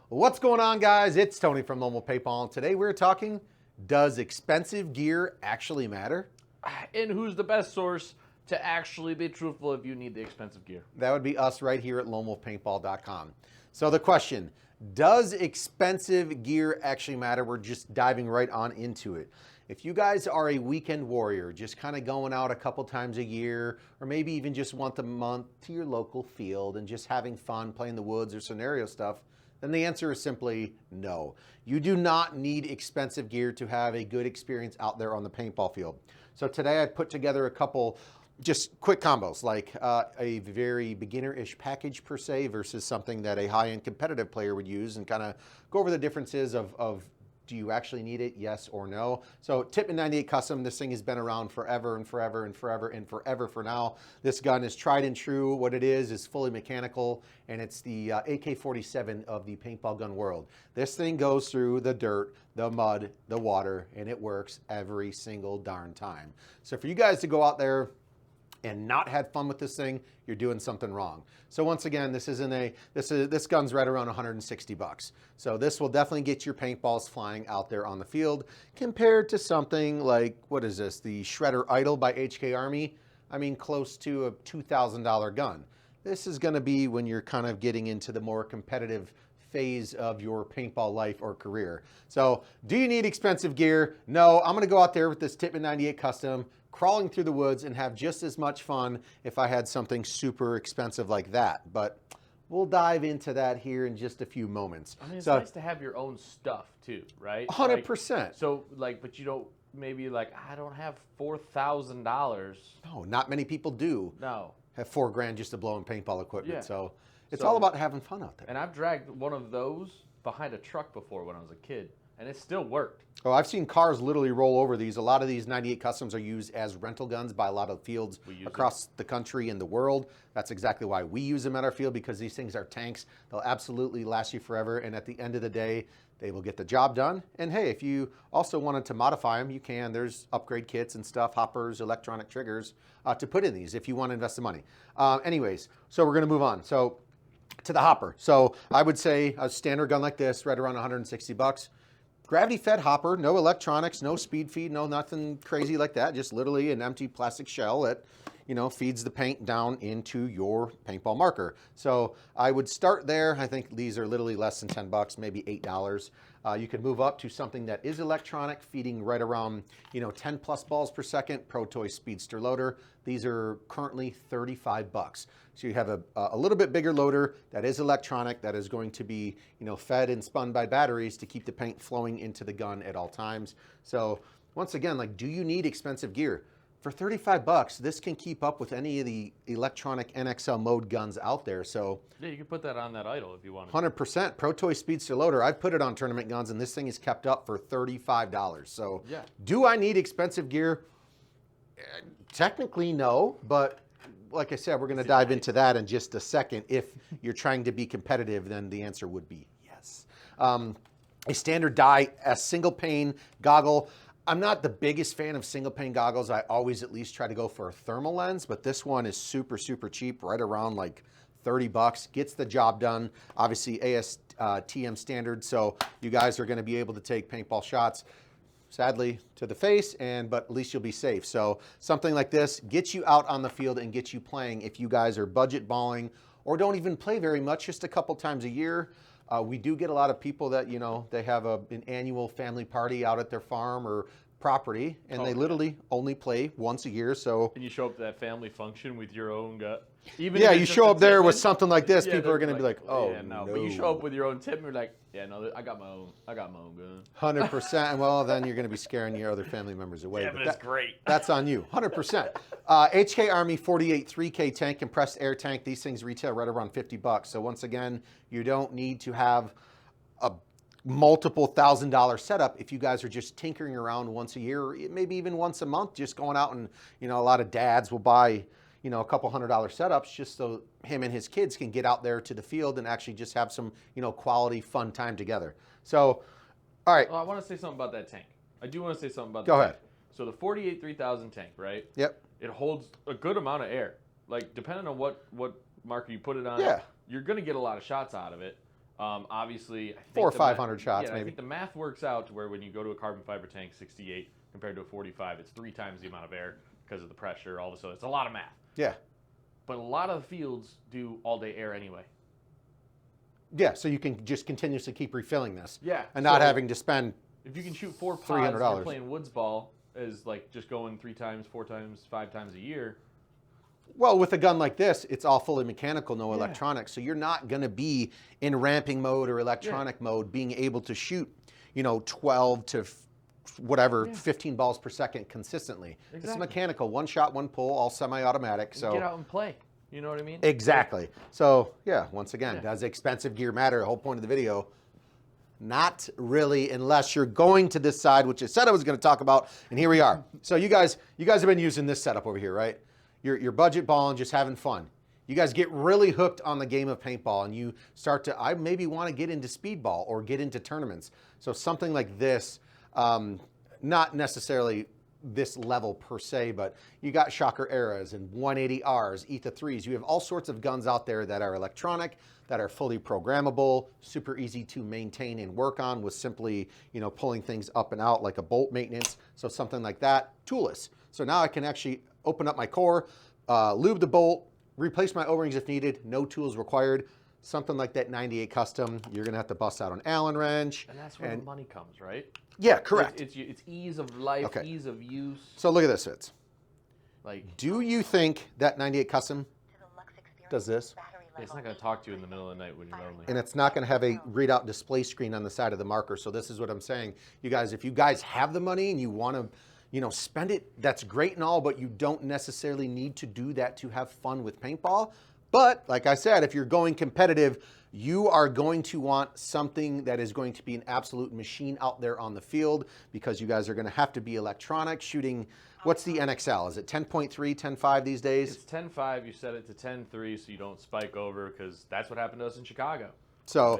What's going on, guys? It's Tony from Lone Wolf Paintball, and today we're talking, does expensive gear actually matter? And who's the best source to actually be truthful if you need the expensive gear? That would be us right here at lonewolfpaintball.com. So the question, does expensive gear actually matter? We're just diving right on into it. If you guys are a weekend warrior, just kind of going out a couple times a year, or maybe even just once a month to your local field and just having fun playing the woods or scenario stuff, then the answer is simply no. You do not need expensive gear to have a good experience out there on the paintball field. So today I put together a couple just quick combos, like a very beginner-ish package per se versus something that a high-end competitive player would use, and kind of go over the differences of do you actually need it, yes or no. So Tippmann 98 Custom, this thing has been around forever and forever and forever and forever for now. This gun is tried and true. What it is fully mechanical, and it's the AK-47 of the paintball gun world. This thing goes through the dirt, the mud, the water, and it works every single darn time. So for you guys to go out there and not had fun with this thing, you're doing something wrong. So once again, this gun's right around 160 bucks. So this will definitely get your paintballs flying out there on the field, compared to something like, what is this, the Shredder Idol by HK Army? I mean, close to a $2,000 gun. This is gonna be when you're kind of getting into the more competitive phase of your paintball life or career. So do you need expensive gear? No, I'm gonna go out there with this Tippmann 98 Custom, crawling through the woods, and have just as much fun if I had something super expensive like that. But we'll dive into that here in just a few moments. I mean, it's nice to have your own stuff too, right? 100%. But you don't, maybe like, I don't have $4,000. No, not many people do. No. Have $4 just to blow in paintball equipment. Yeah. So it's all about having fun out there. And I've dragged one of those behind a truck before when I was a kid, and it still worked. Oh, I've seen cars literally roll over these. A lot of these 98 Customs are used as rental guns by a lot of fields across the country and the world. That's exactly why we use them at our field, because these things are tanks. They'll absolutely last you forever, and at the end of the day, they will get the job done. And hey, if you also wanted to modify them, you can. There's upgrade kits and stuff, hoppers, electronic triggers to put in these if you want to invest the money. Anyways, so we're going to move on. So to the hopper. So I would say a standard gun like this, right around 160 bucks. Gravity fed hopper, no electronics, no speed feed, no nothing crazy like that. Just literally an empty plastic shell that, you know, feeds the paint down into your paintball marker. So I would start there. I think these are literally less than 10 bucks, maybe $8. You could move up to something that is electronic, feeding right around, 10 plus balls per second, Pro Toy Speedster loader. These are currently 35 bucks. So you have a little bit bigger loader that is electronic, that is going to be, fed and spun by batteries to keep the paint flowing into the gun at all times. So once again, like, do you need expensive gear? For 35 bucks, this can keep up with any of the electronic NXL mode guns out there. So yeah, you can put that on that idle if you want. 100%. Pro Toy Speedster loader. I've put it on tournament guns, and this thing is kept up for $35. So yeah. Do I need expensive gear? Technically, no. But like I said, we're going to dive into that in just a second. If you're trying to be competitive, then the answer would be yes. A standard dye, a single pane goggle. I'm not the biggest fan of single pane goggles. I always at least try to go for a thermal lens, but this one is super, super cheap, right around like 30 bucks. Gets the job done. Obviously ASTM standard, so you guys are gonna be able to take paintball shots, sadly, to the face, but at least you'll be safe. So something like this gets you out on the field and gets you playing if you guys are budget balling or don't even play very much, just a couple times a year. We do get a lot of people that, they have an annual family party out at their farm or property, and they literally only play once a year. So and you show up to that family function with your own gut. Even you show up there with something like this, people are going to be like, "Oh, yeah, no." But you show up with your own tip, and you're like, "Yeah, no, I got my own gun." 100%. Well, then you're going to be scaring your other family members away. Yeah, but that's great. That's on you. 100%. HK Army 48 3K tank, compressed air tank. These things retail right around 50 bucks. So once again, you don't need to have a multiple $1,000 setup if you guys are just tinkering around once a year, or maybe even once a month, just going out and, a lot of dads will buy, a couple $100 setups just so him and his kids can get out there to the field and actually just have some, quality fun time together. So, all right. Well, I want to say something about that tank. I do want to say something about Go the ahead. tank. So the 48 3000 tank, right? Yep. It holds a good amount of air. Like, depending on what marker you put it on, Yeah. you're going to get a lot of shots out of it. Obviously, I think 400 or the 500 shots, yeah, maybe. I think the math works out to where when you go to a carbon fiber tank, 68 compared to a 45, it's 3 times the amount of air because of the pressure. All of a sudden, it's a lot of math. Yeah. But a lot of the fields do all-day air anyway. Yeah, so you can just continuously keep refilling this. Yeah. And not so having to spend if you can shoot 4 pods, $300. you're playing woods ball is like just going 3 times, 4 times, 5 times a year. Well, with a gun like this, it's all fully mechanical, no electronics. So you're not going to be in ramping mode or electronic mode being able to shoot, 12 to 15 balls per second consistently. Exactly. It's mechanical, one shot, one pull, all semi-automatic. So get out and play. You know what I mean? Exactly. So yeah, once again, does expensive gear matter? The whole point of the video. Not really, unless you're going to this side, which I said I was going to talk about, and here we are. So you guys have been using this setup over here, right? You're budget balling, just having fun. You guys get really hooked on the game of paintball, and you start to, I maybe want to get into speedball or get into tournaments. So something like this, not necessarily this level per se, but you got Shocker Eras and 180Rs, ETA 3s. You have all sorts of guns out there that are electronic, that are fully programmable, super easy to maintain and work on with simply, pulling things up and out like a bolt maintenance. So something like that, toolless. So now I can actually open up my core, lube the bolt, replace my O-rings if needed, no tools required. Something like that 98 Custom, you're gonna have to bust out an Allen wrench. And that's where the money comes, right? Yeah, correct. It's ease of life, ease of use. So look at this, Fitz. Like, do you think that 98 Custom does this? It's not going to talk to you in the middle of the night when you're lonely. And it's not going to have a readout display screen on the side of the marker. So this is what I'm saying. You guys, if you guys have the money and you want to, spend it, that's great and all, but you don't necessarily need to do that to have fun with paintball. But like I said, if you're going competitive, you are going to want something that is going to be an absolute machine out there on the field, because you guys are going to have to be electronic shooting. What's the NXL? Is it 10.3, 10.5 these days? It's 10.5. You set it to 10.3 so you don't spike over, because that's what happened to us in Chicago. So,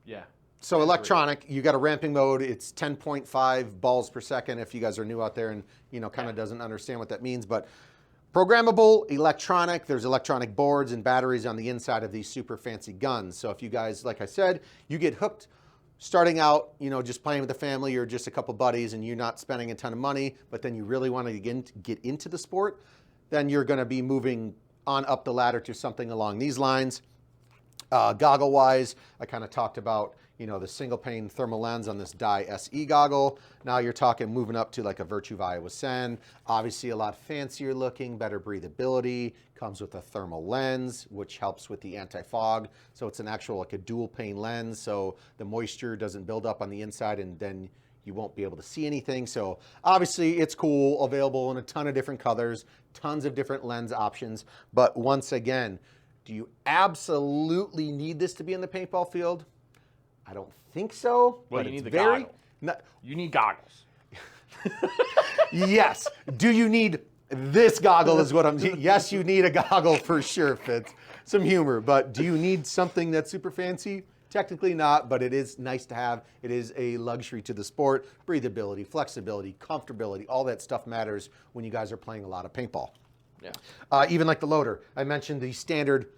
yeah. So electronic, you got a ramping mode. It's 10.5 balls per second if you guys are new out there and, kind of doesn't understand what that means. But programmable, electronic, there's electronic boards and batteries on the inside of these super fancy guns. So if you guys, like I said, you get hooked starting out, just playing with the family or just a couple buddies and you're not spending a ton of money, but then you really want to get into the sport, then you're going to be moving on up the ladder to something along these lines. Goggle-wise, I kind of talked about, the single pane thermal lens on this Dye SE goggle. Now you're talking moving up to like a Virtue Viola Sen. Obviously a lot fancier looking, better breathability, comes with a thermal lens, which helps with the anti-fog. So it's an actual, like a dual pane lens. So the moisture doesn't build up on the inside and then you won't be able to see anything. So obviously it's cool, available in a ton of different colors, tons of different lens options. But once again, do you absolutely need this to be in the paintball field? I don't think so. Well, but you need the very goggles. You need goggles. Yes. Do you need this goggle is what I'm... Yes, you need a goggle for sure, Fitz. Some humor. But do you need something that's super fancy? Technically not, but it is nice to have. It is a luxury to the sport. Breathability, flexibility, comfortability, all that stuff matters when you guys are playing a lot of paintball. Yeah. Even like the loader. I mentioned the standard,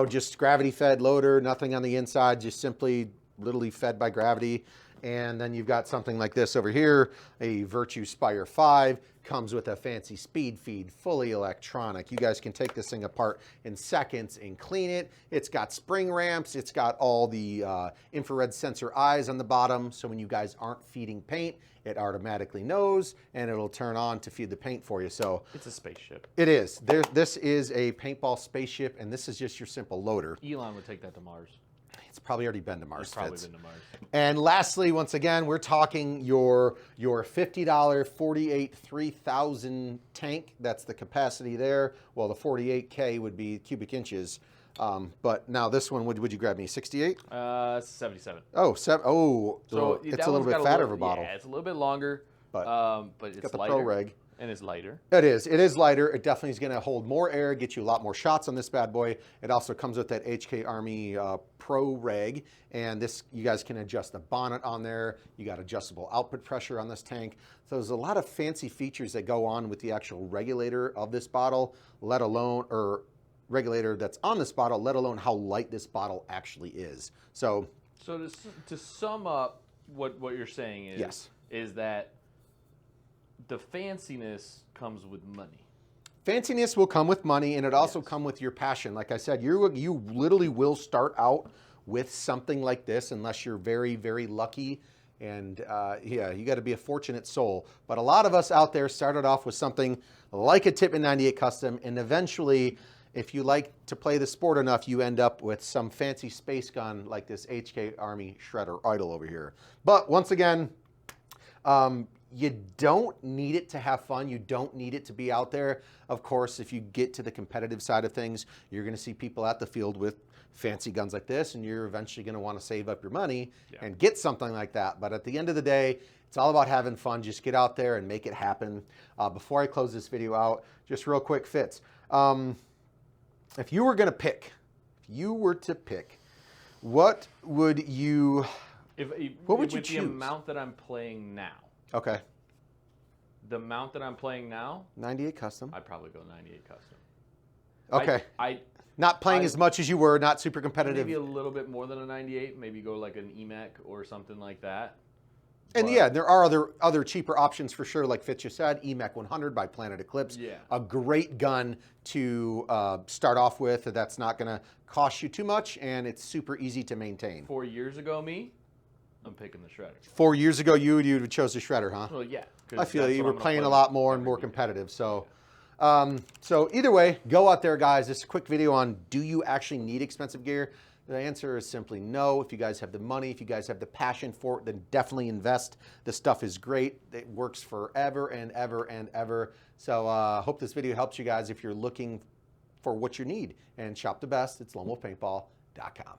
just gravity-fed loader, nothing on the inside, just simply literally fed by gravity. And then you've got something like this over here, a Virtue Spire 5, comes with a fancy speed feed, fully electronic. You guys can take this thing apart in seconds and clean it. It's got spring ramps. It's got all the infrared sensor eyes on the bottom. So when you guys aren't feeding paint, it automatically knows and it'll turn on to feed the paint for you. So it's a spaceship. It is. This is a paintball spaceship, and this is just your simple loader. Elon would take that to Mars. It's probably already been to Mars. It's probably been to Mars. And lastly, once again, we're talking your $50 48 3000 tank. That's the capacity there. Well, the 48K would be cubic inches. But now this one, would you grab me? 68? 77. Oh, so it's a little bit fatter of a bottle. Yeah, it's a little bit longer, but it's got the lighter. Pro Reg. And it's lighter. It is lighter. It definitely is going to hold more air, get you a lot more shots on this bad boy. It also comes with that HK Army Pro Reg, and this, you guys can adjust the bonnet on there. You got adjustable output pressure on this tank. So there's a lot of fancy features that go on with the actual regulator of this bottle, let alone, or regulator that's on this bottle, let alone how light this bottle actually is. So So to sum up what you're saying is, Yes. is that the fanciness comes with money. Fanciness will come with money, and it also come with your passion. Like I said, you literally will start out with something like this unless you're very, very lucky. And yeah, you got to be a fortunate soul. But a lot of us out there started off with something like a Tippmann 98 Custom, and eventually, if you like to play the sport enough, you end up with some fancy space gun like this HK Army Shredder Idol over here. But once again, you don't need it to have fun. You don't need it to be out there. Of course, if you get to the competitive side of things, you're going to see people at the field with fancy guns like this, and you're eventually going to want to save up your money and get something like that. But at the end of the day, it's all about having fun. Just get out there and make it happen. Before I close this video out, just real quick, Fitz. If you were going to pick, what would you With the amount that I'm playing now. Okay. The amount that I'm playing now, 98 Custom. I'd probably go 98 Custom. Okay. I not playing as much as you were, not super competitive. Maybe a little bit more than a 98. Maybe go like an EMAC or something like that. And yeah, there are other cheaper options for sure, like Fitz just said, EMAC 100 by Planet Eclipse. Yeah. A great gun to start off with. That's not going to cost you too much, and it's super easy to maintain. 4 years ago, I'm picking the Shredder. 4 years ago, you'd have chose the Shredder, huh? Well, yeah. I feel you were playing a lot more and more competitive. So, so either way, go out there, guys. This quick video on, do you actually need expensive gear? The answer is simply no. If you guys have the money, if you guys have the passion for it, then definitely invest. The stuff is great. It works forever and ever and ever. So hope this video helps you guys if you're looking for what you need. And shop the best. It's LoneWolfPaintball.com.